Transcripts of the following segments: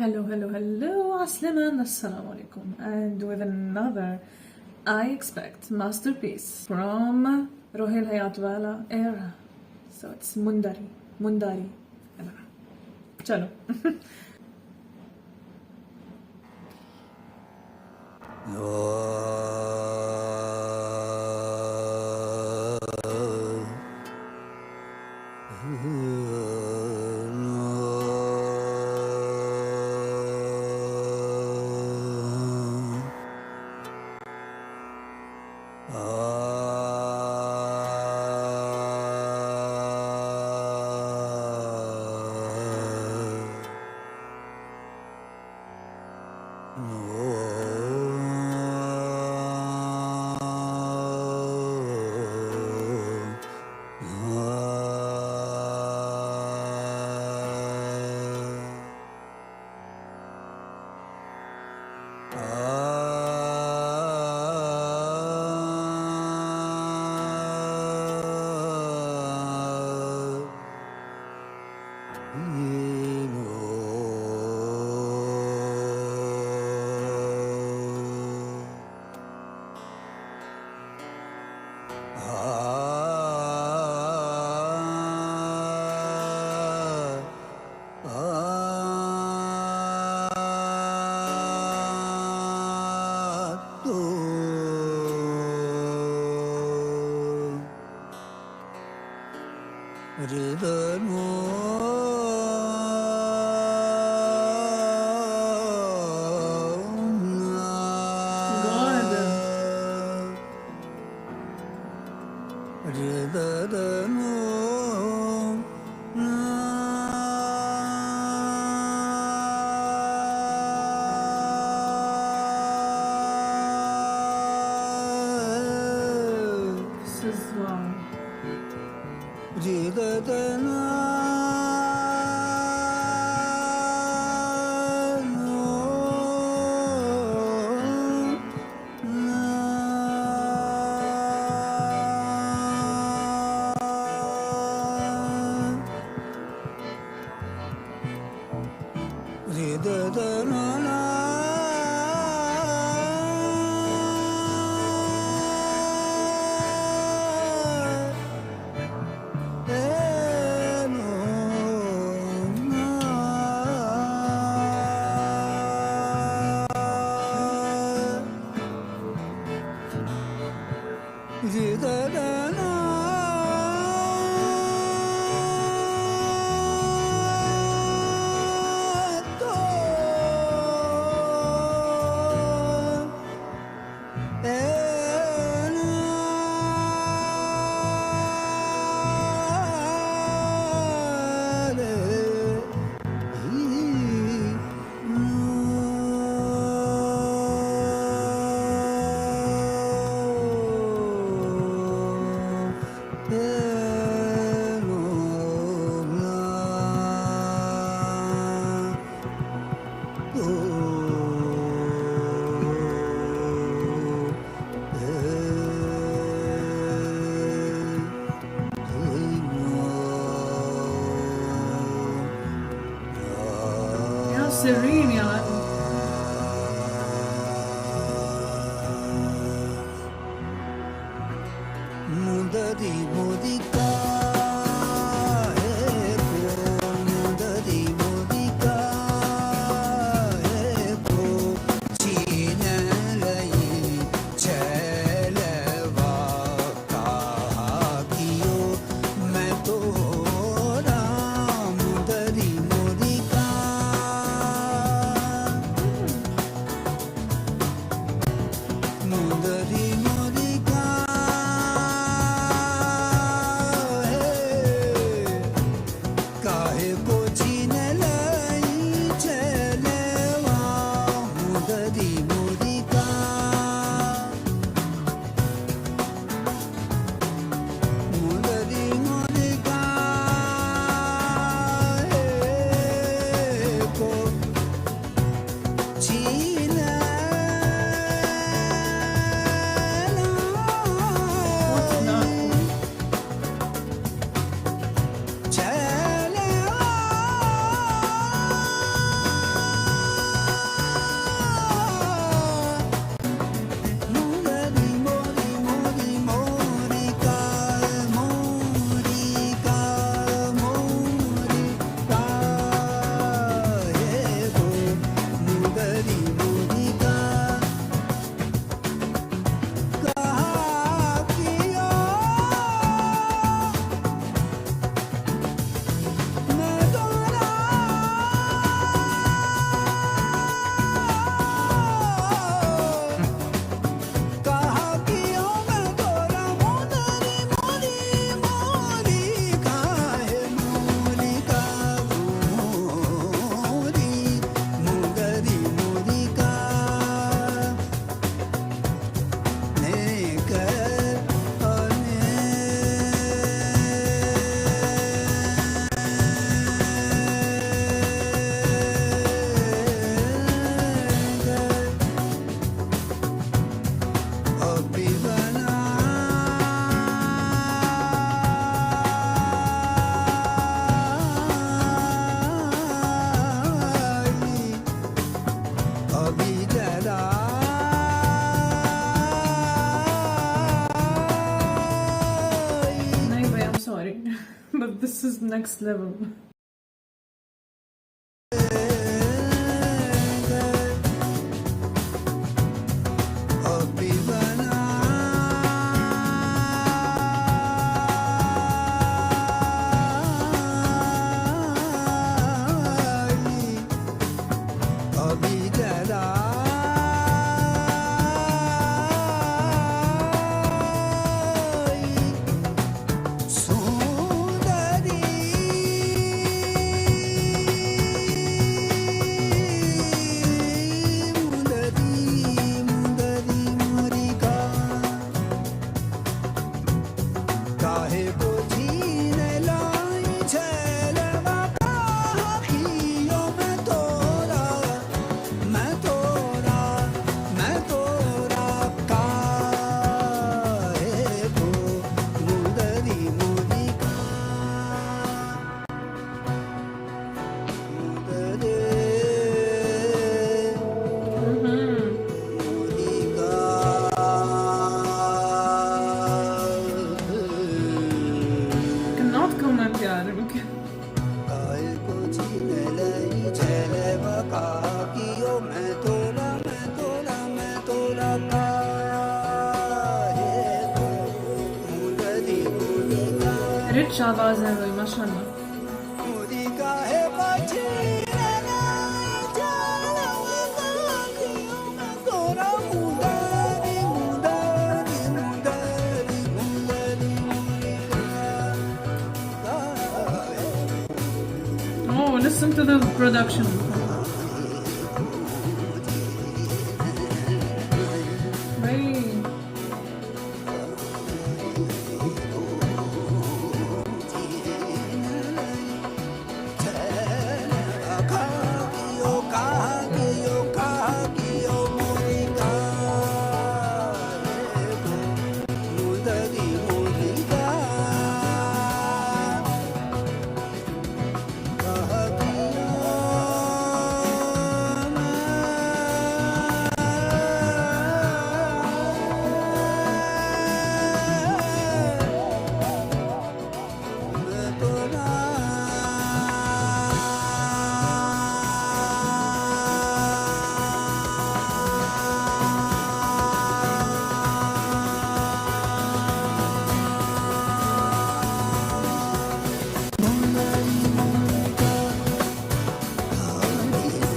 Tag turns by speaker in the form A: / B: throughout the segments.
A: Hello, Asliman, Assalamu alaikum, and with another, I expect, masterpiece from Rohil Hayatwala era. So it's Mundari. Chalo. This is wow. يا سرين يعني is next level. Cannot comment यार रुक rich आवाज है भाई माशाल्लाह Oh, listen to the production. Right.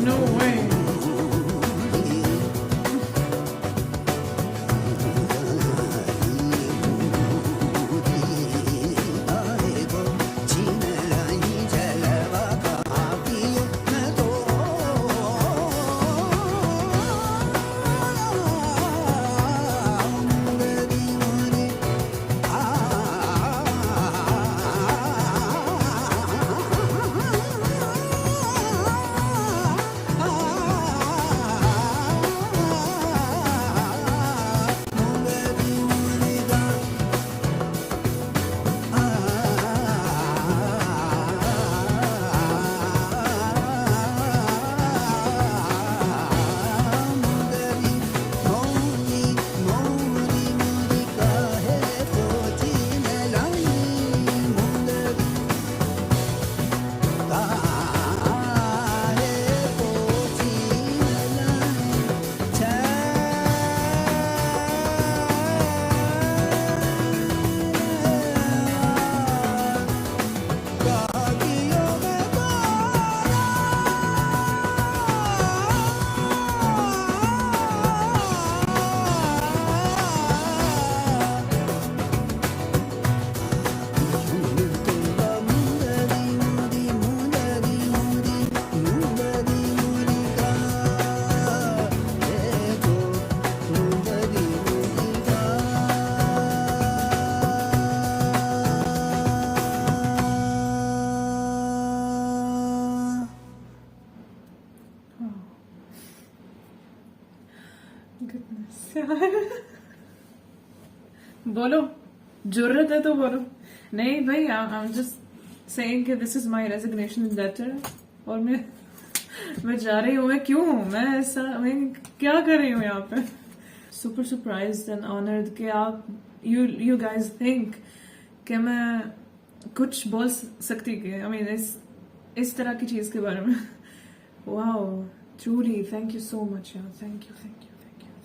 A: No way. बोलो जरूरत है तो बोलो नहीं भाई आई एम जस्ट सेइंग कि this is my resignation letter और मैं जा रही हूँ मैं क्यों हूँ मैं ऐसा मैं क्या कर रही हूँ यहाँ पे सुपर सरप्राइज्ड एंड ऑनर्ड कि आप यू गाइज थिंक कि मैं कुछ बोल सकती कि आई मीन इस तरह की चीज के बारे में. Wow, truly, thank you so much, yeah.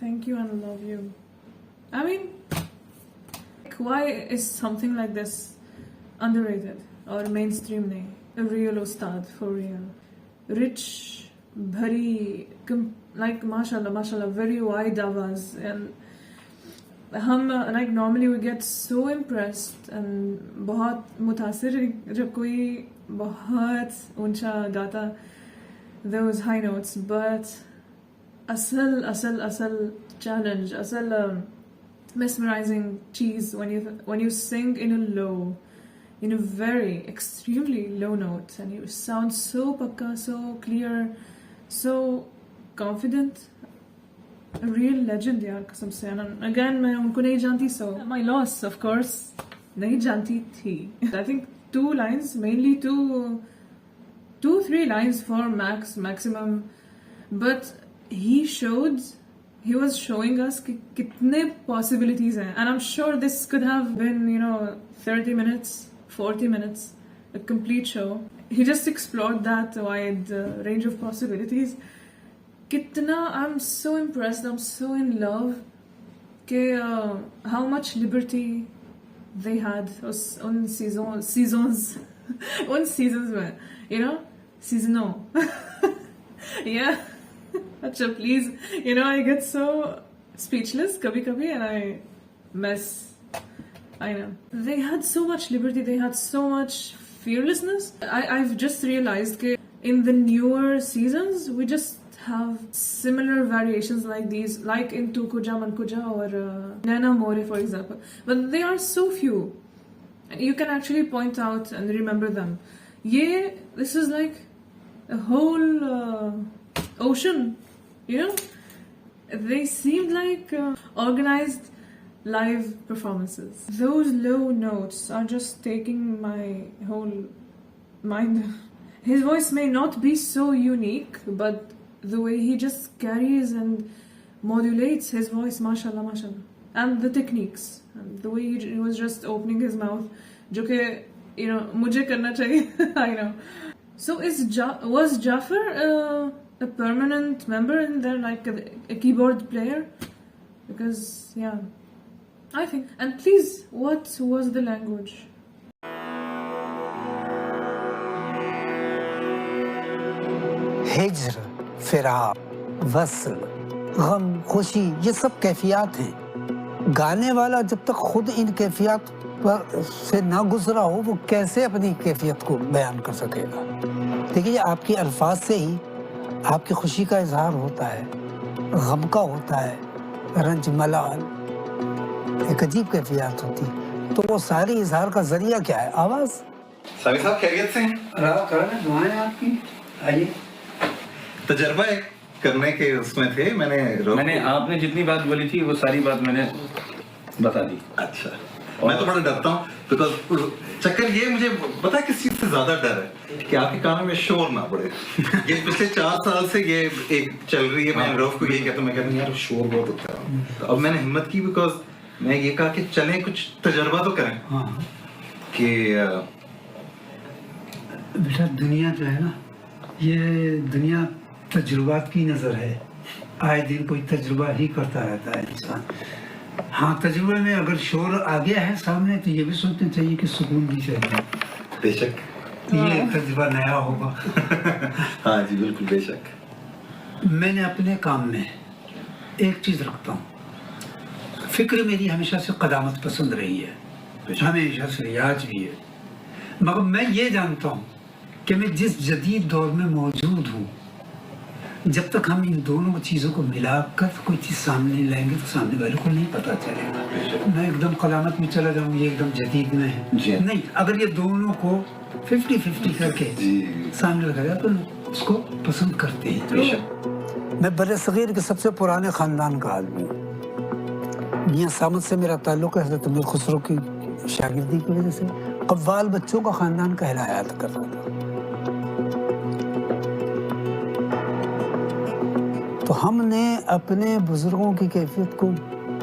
A: Thank you, and love you. I mean, why is something like this underrated or mainstream nahi? A real ustad, for real. Rich, bhari, like mashallah, very wide awaz, and hum like normally we get so impressed and बहुत मुतासिर जब कोई बहुत ऊंचा गाता those high notes, but asal challenge, asal mesmerizing cheese when you sing in a very extremely low note, and you sound so pakka, so clear, so confident. A real legend यार कसम से. And again मैं उनको नहीं जानती, so my loss of course. नहीं जानती थी. I think 2 lines, mainly 2-3 lines for maximum, but he was showing us कि कितने possibilities हैं, and I'm sure this could have been 30 minutes, 40 minutes, a complete show. He just explored that wide range of possibilities. कितना, I'm so impressed, I'm so in love कि how much liberty they had on seasons में, seasonal. Yeah. Acha, please. I get so speechless kabhi and I mess. I know. They had so much liberty, they had so much fearlessness. I've just realized that in the newer seasons, we just have similar variations like these, like in Tu Kuja Man Kuja or Naina More, for example. But they are so few. And you can actually point out and remember them. Yeah, this is like a whole ocean, They seemed like organized live performances. Those low notes are just taking my whole mind. His voice may not be so unique, but the way he just carries and modulates his voice, mashallah. And the techniques, and the way he was just opening his mouth, जो कि मुझे करना चाहिए. I know. So was Jafar a permanent member in there, like a keyboard player? Because yeah, I think. And please, what was the language?
B: हिज्र, फिराक, वस्ल, गम, खुशी, ये सब कैफियत हैं. गाने वाला जब तक खुद इन कैफियत से ना गुजरा हो, वो कैसे अपनी कैफियत को बयान कर सकेगा. देखिए, आपके अल्फाज से ही आपकी खुशी का इजहार होता है, गम का होता है, रंज मलाल, एक अजीब कैफियत होती है. तो वो सारी इजहार का जरिया क्या है? आवाज़.
C: साबिर साहब खैरियत से हैं?
B: दुआएं आपकी. आइए.
C: तजर्बा करने के उसमें थे. मैंने
D: आपने जितनी बात बोली थी वो सारी बात मैंने बता दी.
C: अच्छा. मैं तो बड़ा डरता हूँ, बिकॉज चक्कर ये, मुझे पता है किस चीज से ज्यादा डर है कि आपके कानों में शोर ना पड़े. ये पिछले 4 साल से ये एक चल रही है. मैं रऊफ को यही कहता हूँ, मैं कहता हूँ यार शोर बहुत होता है. तो अब मैंने हिम्मत की, बिकॉज मैं ये कहा कि चलें कुछ तजर्बा तो करें. कि
E: बेटा, दुनिया जो है ना, ये दुनिया तजुर्बात की नज़र है. आए दिन कोई तजुर्बा ही करता रहता है इंसान. हाँ, तजुर्बे में अगर शोर आ गया है सामने, तो ये भी सोचना चाहिए कि सुकून भी चाहिए.
C: बेशक
E: ये तजुर्बा नया होगा.
C: हाँ जी, बिल्कुल बेशक.
E: मैंने अपने काम में एक चीज़ रखता हूँ. फिक्र मेरी हमेशा से क़दामत पसंद रही है, हमेशा से, आज भी है. मगर मैं ये जानता हूँ कि मैं जिस जदीद दौर में मौजूद हूँ, जब तक हम इन दोनों चीज़ों को मिलाकर कोई चीज़ सामने लाएंगे तो सामने वाले को नहीं पता चलेगा. मैं एकदम कलामत में चला जाऊँ, ये एकदम जदीद में है नहीं. अगर ये दोनों को 50-50 करके सामने लगाया तो लोग उसको पसंद करते हैं.
B: मैं बड़े सगीर के सबसे पुराने ख़ानदान का आदमी हूँ. मियाँ सामद से मेरा ताल्लुक़ है हज़रत अमीर खुसरो की शागिर्दी की वजह से. कव्वाल बच्चों का ख़ानदान कहलाया करता था. तो हमने अपने बुजुर्गों की कैफियत को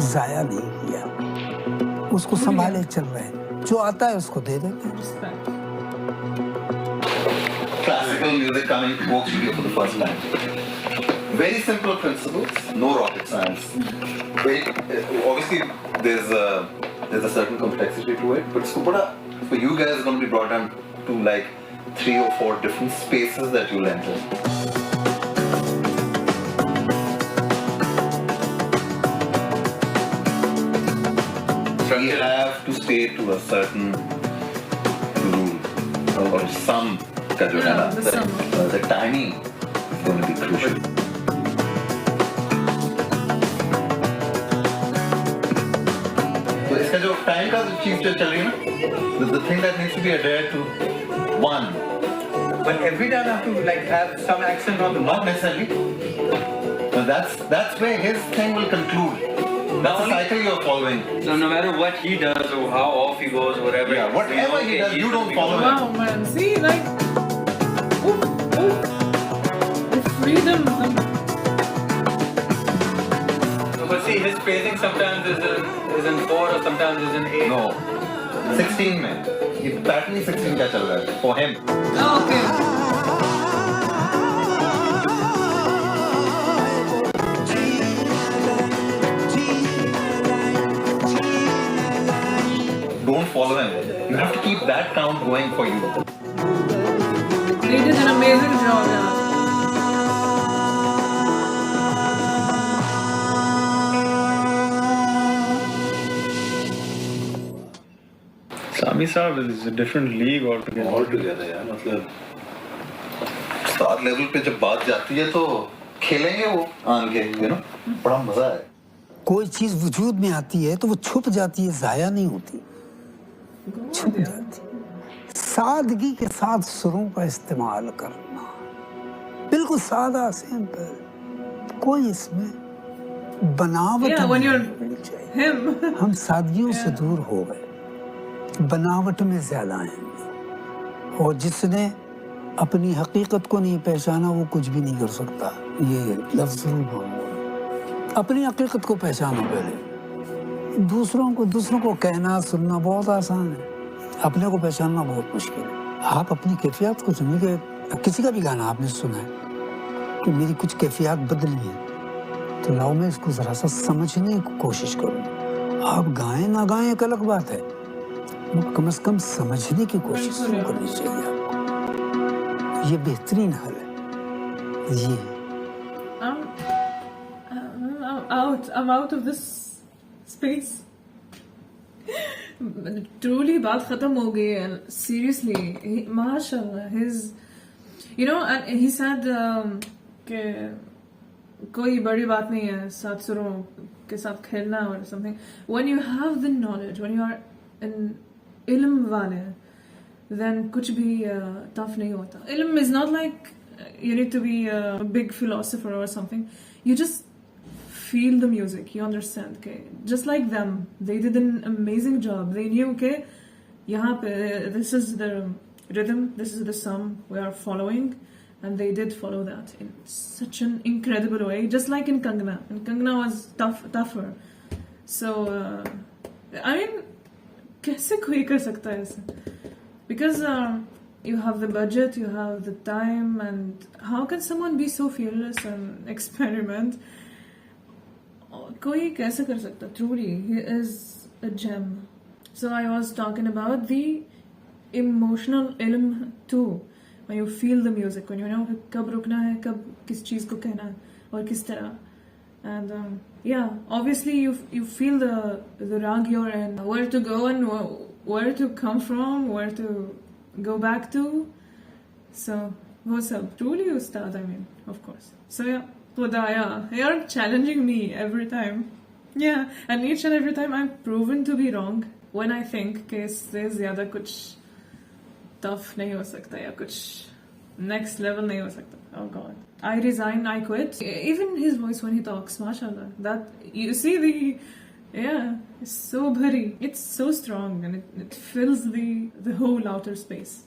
B: ज़ाया नहीं किया, उसको संभाले चल रहे हैं. जो आता है उसको दे देते हैं।
A: Respect.
C: Classical music coming to folk studio for the first time. Very simple principles, no rocket science. Very obviously there's a certain complexity to it, but it's for you guys it's going to be brought down to like 3 or 4 different spaces that you'll enter. We have to stay to a certain rule or some का जो है ना,
A: the sum.
C: the timing is going to be crucial. तो इसका जो time का चीज जो चल रही है ना, the thing that needs to be adhered to, 1,
D: But every time I have to like have some accent on the
C: not necessarily. So that's where his thing will conclude. That's the cycle you're following.
D: So no matter what he does or how off he goes, whatever.
C: Yeah, whatever he does, you don't follow him.
A: Wow, man. See, like, the freedom.
D: But see, his phrasing sometimes is in 4 or sometimes is in 8.
C: No, 16 में ये pattern ही 16 का चल रहा है for him.
A: Oh, okay.
C: Don't follow him. You have to keep that count going for you.
A: They did an amazing job, yeah.
F: Sami Saab is a different league altogether.
C: All together यार, मतलब star level पे जब बात जाती है तो खेलेंगे वो आन के, you know, बड़ा मजा है.
B: कोई चीज वजूद में आती है तो वो छुप जाती है, जाया नहीं होती, छुप जाती है। सादगी के साथ सुरों का इस्तेमाल करना, बिल्कुल सादा सिंपल, कोई इसमें बनावट
A: Yeah, when
B: नहीं
A: you're
B: होनी चाहिए।
A: him.
B: हम सादगियों से दूर हो गए, बनावट में ज्यादा हैं, और जिसने अपनी हकीकत को नहीं पहचाना वो कुछ भी नहीं कर सकता। ये लफ्ज़ अपनी हकीकत को पहचानो पहले, दूसरों को कहना सुनना बहुत आसान है, अपने को पहचानना बहुत मुश्किल है। आप अपनी कैफियत को सुनिए, किसी का भी गाना आपने सुना है कि मेरी कुछ कैफियत बदली है, तो लाओ मैं इसको ज़रा सा समझने की कोशिश करूँ। आप गाएं ना गाएं एक अलग बात है, कम से कम समझने की कोशिश करनी चाहिए आपको। ये बेहतरीन हल है। ये
A: I'm out of this space. Truly बात खत्म हो गई है. Seriously, माशाल्लाह, you know, and he said कि कोई बड़ी बात नहीं है सात सुरों के साथ खेलना or something. When you have the knowledge, when you are in ilm वाले, then कुछ भी tough नहीं होता. Ilm is not like you need to be a big philosopher or something. You just feel the music, you understand, okay? Just like them, they did an amazing job. They knew, okay, यहाँ पे this is the rhythm, this is the sum we are following, and they did follow that in such an incredible way, just like in Kangna. And Kangna was tougher. So, I mean, कैसे कोई कर सकता है ऐसे? Because you have the budget, you have the time, and how can someone be so fearless and experiment? कोई कैसे कर सकता? Truly, he is a gem. So I was talking about the emotional ilm too. When you feel the music, when you know कब रुकना है, कब किस चीज को कहना है और किस तरह. And yeah, obviously you feel the rag you're in, where to go and where to come from, where to go back to. So what's up? Truly Ustad, I mean, of course. So yeah. Wadaya, you're challenging me every time. Yeah, and each and every time I'm proven to be wrong when I think कि इससे ज़्यादा कुछ tough नहीं हो सकता या कुछ next level नहीं हो सकता. Oh God. I resign, I quit. Even his voice when he talks, mashallah. That, you see it's so bhari. It's so strong and it fills the whole outer space.